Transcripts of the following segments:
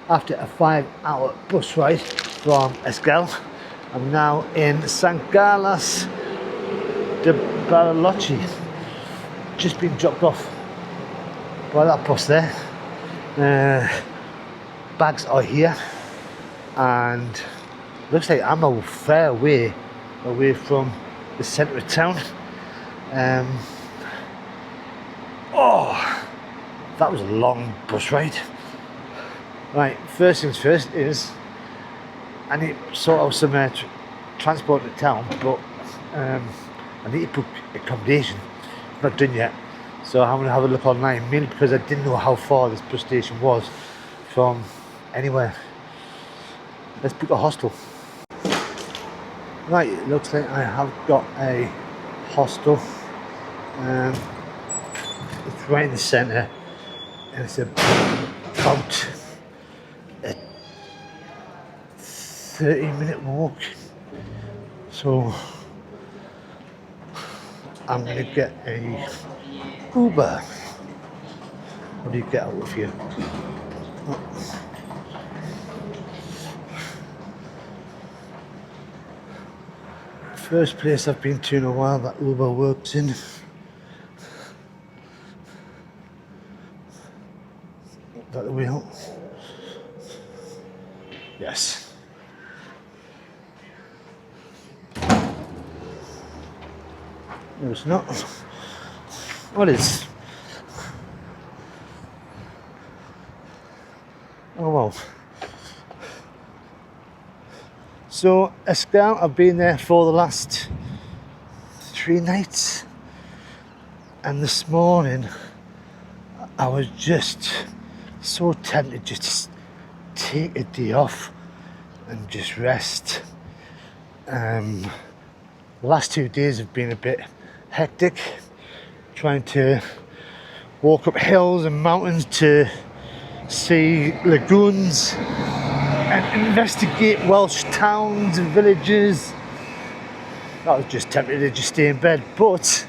after a 5-hour bus ride from Esquel. I'm now in San Carlos de Bariloche. Just been dropped off by that bus there. Bags are here, and looks like I'm a fair way away from the centre of town. Oh, that was a long bus ride. Right, first things first is I need to sort out some transport to town, but I need to book accommodation. Not done yet, so I'm going to have a look online, mainly because I didn't know how far this bus station was from anywhere. Let's book a hostel. Right, it looks like I have got a hostel. It's right in the centre, and it's about a 30-minute walk. So I'm going to get a Uber. What do you get out of here? First place I've been to in a while that Uber works in. That the wheel? Yes. No, it's not. What is? Oh well. So Esquel, I've been there for the last 3 nights, and this morning I was just so tempted just to take a day off and just rest. The last 2 days have been a bit hectic, trying to walk up hills and mountains to see lagoons and investigate Welsh towns and villages. I was just tempted to just stay in bed, but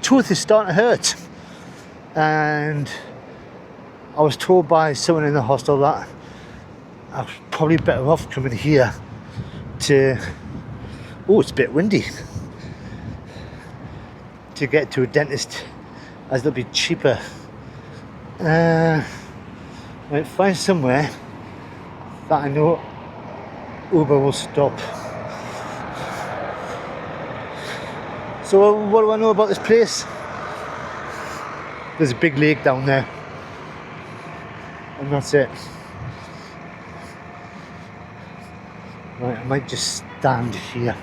tooth is starting to hurt, and I was told by someone in the hostel that I was probably better off coming here to, oh, it's a bit windy, to get to a dentist, as it'll be cheaper. Might find somewhere that I know Uber will stop. So what do I know about this place? There's a big lake down there, and that's it. Right, I might just stand here.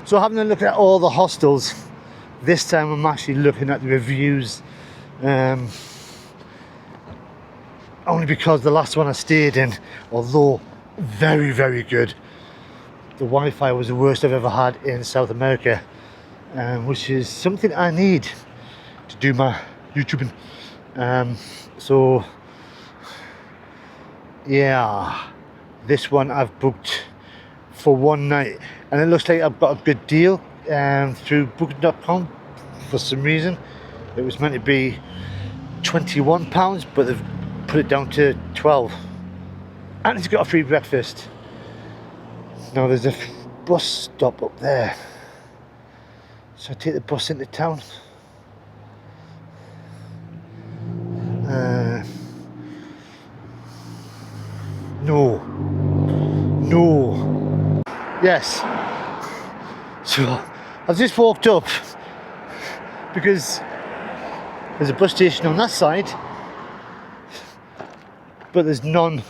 So having a look at all the hostels, this time I'm actually looking at the reviews, only because the last one I stayed in, although very, very good, the Wi-Fi was the worst I've ever had in South America, which is something I need to do my YouTubing. So yeah, this one I've booked for 1 night, and it looks like I've got a good deal through booking.com. For some reason it was meant to be £21, but they've put it down to 12, and it's got a free breakfast. Now there's a bus stop up there, so I take the bus into town. No. Yes. So I've just walked up because there's a bus station on that side, but there's none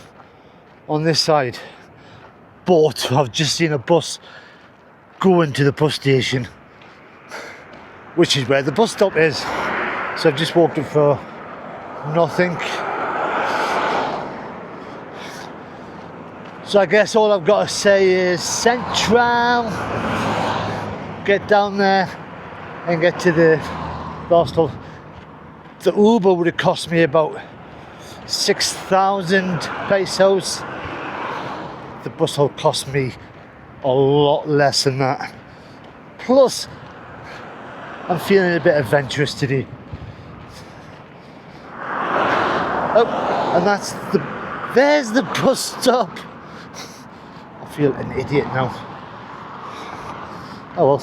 on this side. But I've just seen a bus going to the bus station, which is where the bus stop is. So I've just walked up for nothing. So I guess all I've got to say is Central. Get down there and get to the hostel. The Uber would have cost me about 6,000 pesos. The bus will cost me a lot less than that. Plus, I'm feeling a bit adventurous today. Oh, and there's the bus stop. I feel an idiot now. Oh well.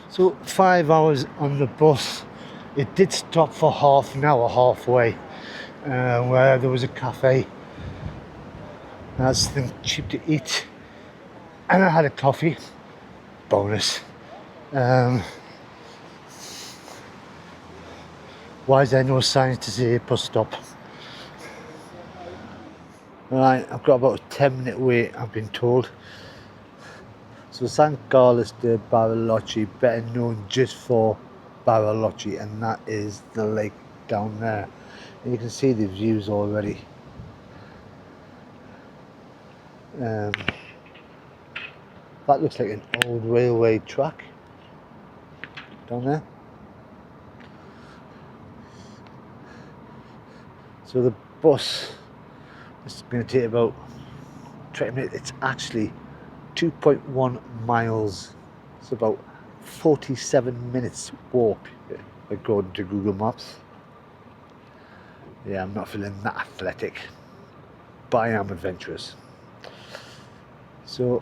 So 5 hours on the bus. It did stop for half an hour halfway, where there was a cafe. That's something cheap to eat, and I had a coffee. Bonus. Why is there no sign to say bus stop? Right, I've got about a 10-minute wait, I've been told. So San Carlos de Bariloche, better known just for Bariloche, and that is the lake down there. And you can see the views already. That looks like an old railway track down there. So the bus is going to take about 20 minutes. It's actually 2.1 miles. It's about 47 minutes walk according to Google Maps. Yeah, I'm not feeling that athletic, but I am adventurous. So,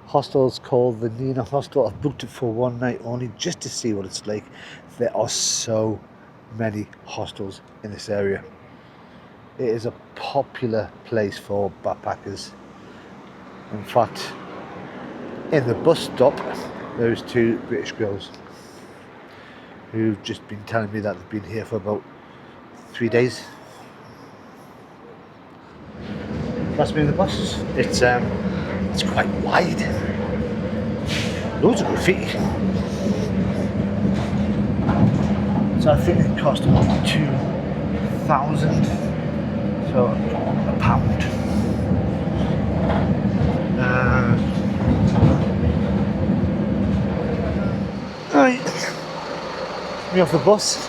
hostel's called the Nina Hostel. I've booked it for one night only just to see what it's like. There are so many hostels in this area. It is a popular place for backpackers. In fact, in the bus stop, there's two British girls who've just been telling me that they've been here for about 3 days. That's me in the bus. It's quite wide. Loads of graffiti. So I think it cost about 2,000. So £1. Right, me off the bus.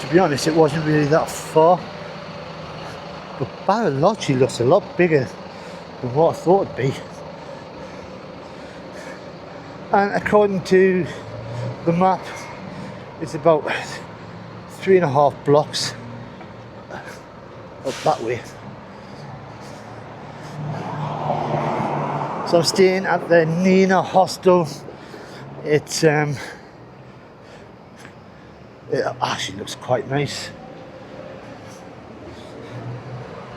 To be honest, it wasn't really that far, but Bariloche looks a lot bigger than what I thought it'd be. And according to the map, it's about 3.5 blocks up that way. So I'm staying at the Nina Hostel. It actually looks quite nice.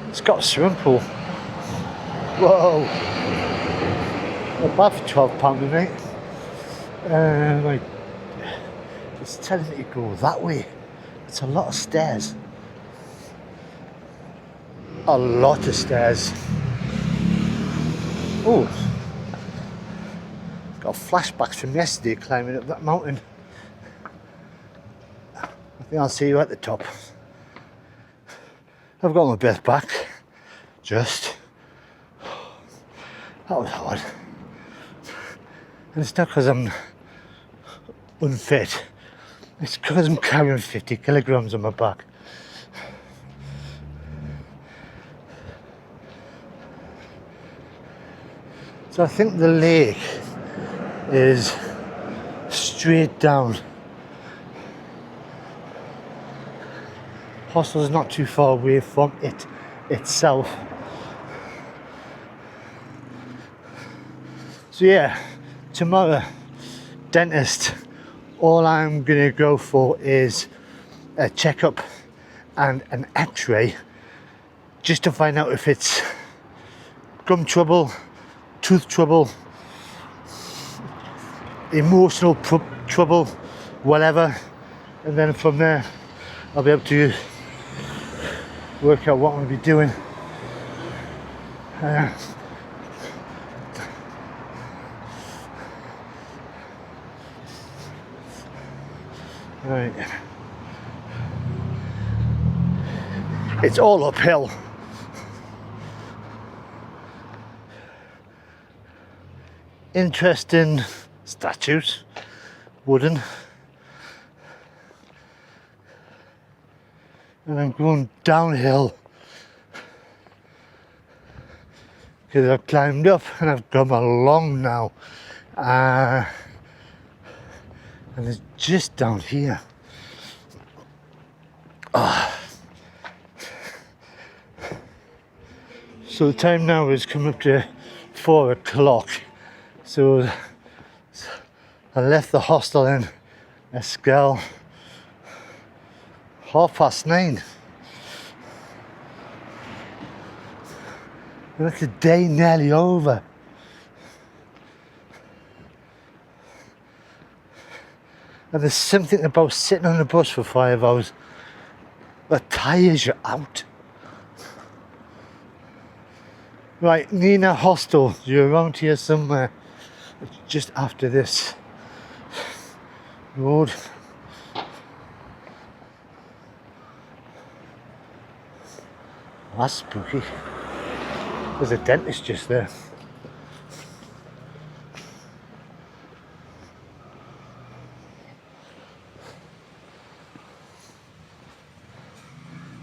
It's got a swimming pool. Whoa! Not bad for £12 a night. Like, it's telling me to go that way. It's a lot of stairs. A lot of stairs. Oh, got flashbacks from yesterday climbing up that mountain. I think I'll see you at the top. I've got my breath back. Just. That was hard. And it's not because I'm unfit. It's because I'm carrying 50 kilograms on my back. So I think the lake is straight down. Hostel is not too far away from it itself. So yeah, tomorrow, dentist. All I'm gonna go for is a checkup and an x-ray just to find out if it's gum trouble, tooth trouble, emotional trouble, whatever, and then from there I'll be able to work out what I'm going to be doing. Right, it's all uphill. Interesting statues, wooden, and I'm going downhill because I've climbed up and I've come along now. And it's just down here. So the time now is coming up to 4 o'clock. So I left the hostel in Esquel 9:30. And that's the day nearly over. And there's something about sitting on the bus for 5 hours that tires you out. Right, Nina Hostel, you're around here somewhere. It's just after this road. That's spooky. There's a dentist just there.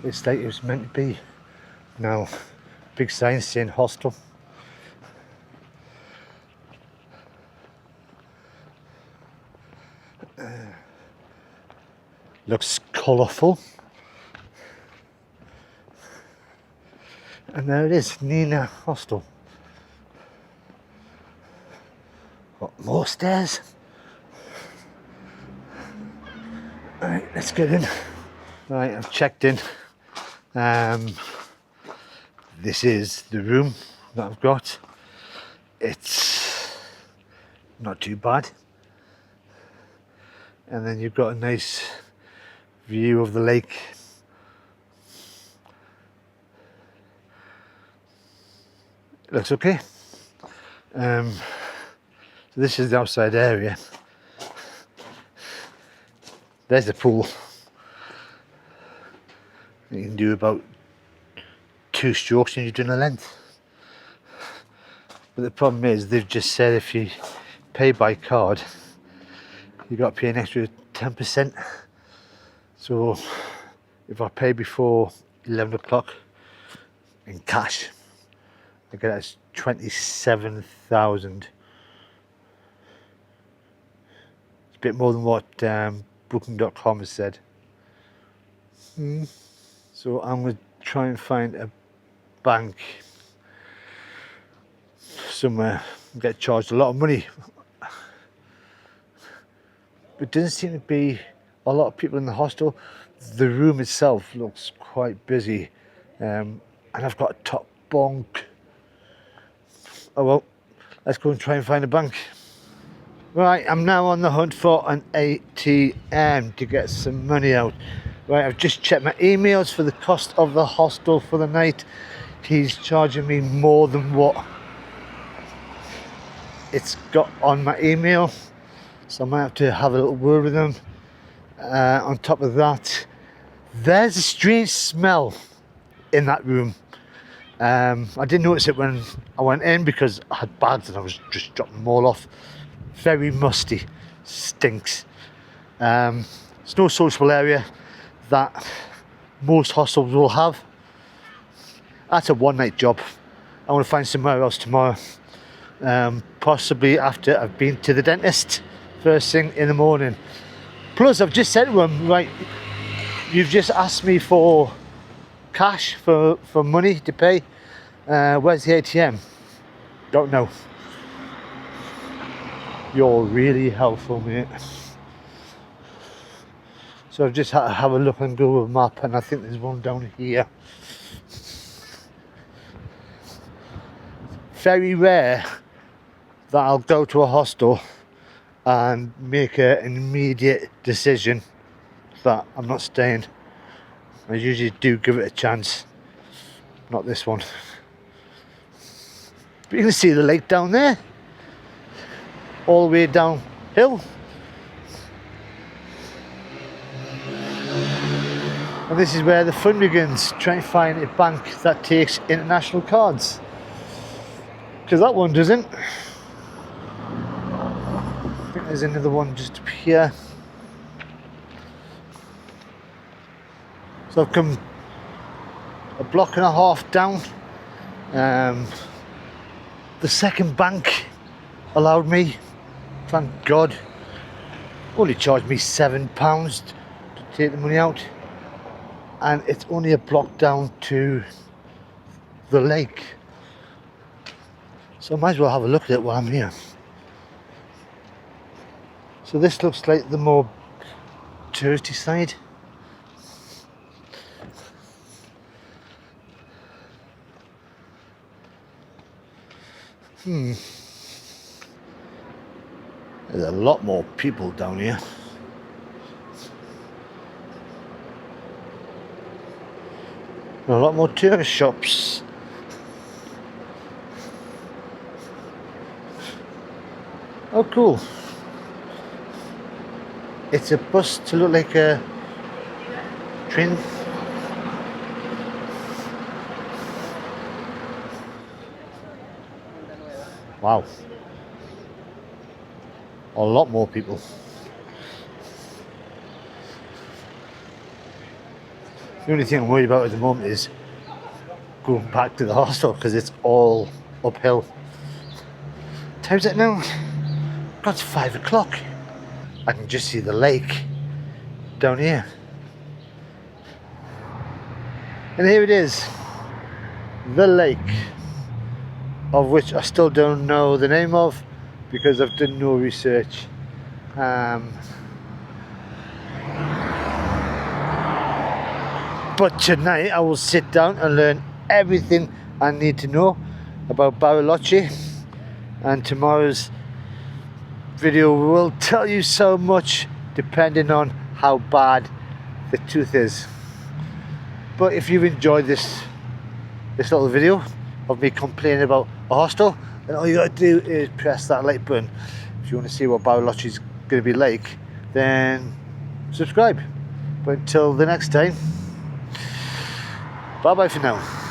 It's like it was meant to be. Now, big sign saying hostel. Looks colourful. And there it is, Nina Hostel. Got more stairs. Alright, let's get in. Right, I've checked in. This is the room that I've got. It's not too bad. And then you've got a nice view of the lake. It looks okay. So this is the outside area. There's the pool. You can do about 2 strokes and you're doing a length. But the problem is they've just said if you pay by card, you've got to pay an extra 10%. So if I pay before 11 o'clock in cash, I get it as 27,000. It's a bit more than what booking.com has said. So I'm going to try and find a bank somewhere and get charged a lot of money. But there doesn't seem to be a lot of people in the hostel. The room itself looks quite busy, and I've got a top bunk. Oh well, let's go and try and find a bank. Right, I'm now on the hunt for an ATM to get some money out. Right, I've just checked my emails for the cost of the hostel for the night. He's charging me more than what it's got on my email, so I might have to have a little word with him. On top of that, there's a strange smell in that room. I didn't notice it when I went in because I had bags and I was just dropping them all off. Very musty, stinks. It's no sociable area that most hostels will have. That's a one-night job. I want to find somewhere else tomorrow, possibly after I've been to the dentist first thing in the morning. Plus I've just said to him, right, you've just asked me for cash, for money to pay. Where's the ATM? Don't know. You're really helpful, mate. So I've just had to have a look on Google Map, and I think there's one down here. Very rare that I'll go to a hostel and make an immediate decision that I'm not staying. I usually do give it a chance. Not this one. But you can see the lake down there, all the way downhill. And this is where the fun begins, trying to find a bank that takes international cards. Because that one doesn't. I think there's another one just up here. So I've come a block and a half down. the second bank allowed me, thank God, only charged me £7 to take the money out, and it's only a block down to the lake, so I might as well have a look at it while I'm here. So this looks like the more touristy side. There's a lot more people down here. And a lot more tourist shops. Oh, cool. It's supposed to look like a train. Wow. A lot more people. The only thing I'm worried about at the moment is going back to the hostel because it's all uphill. Time's it now? God, it's 5 o'clock. I can just see the lake down here. And here it is, the lake, of which I still don't know the name of because I've done no research. But tonight I will sit down and learn everything I need to know about Bariloche, and tomorrow's video will tell you so much depending on how bad the tooth is. But if you've enjoyed this little video of me complaining about a hostel, then all you gotta do is press that like button. If you want to see what Bariloche is going to be like, then subscribe. But until the next time, bye bye for now.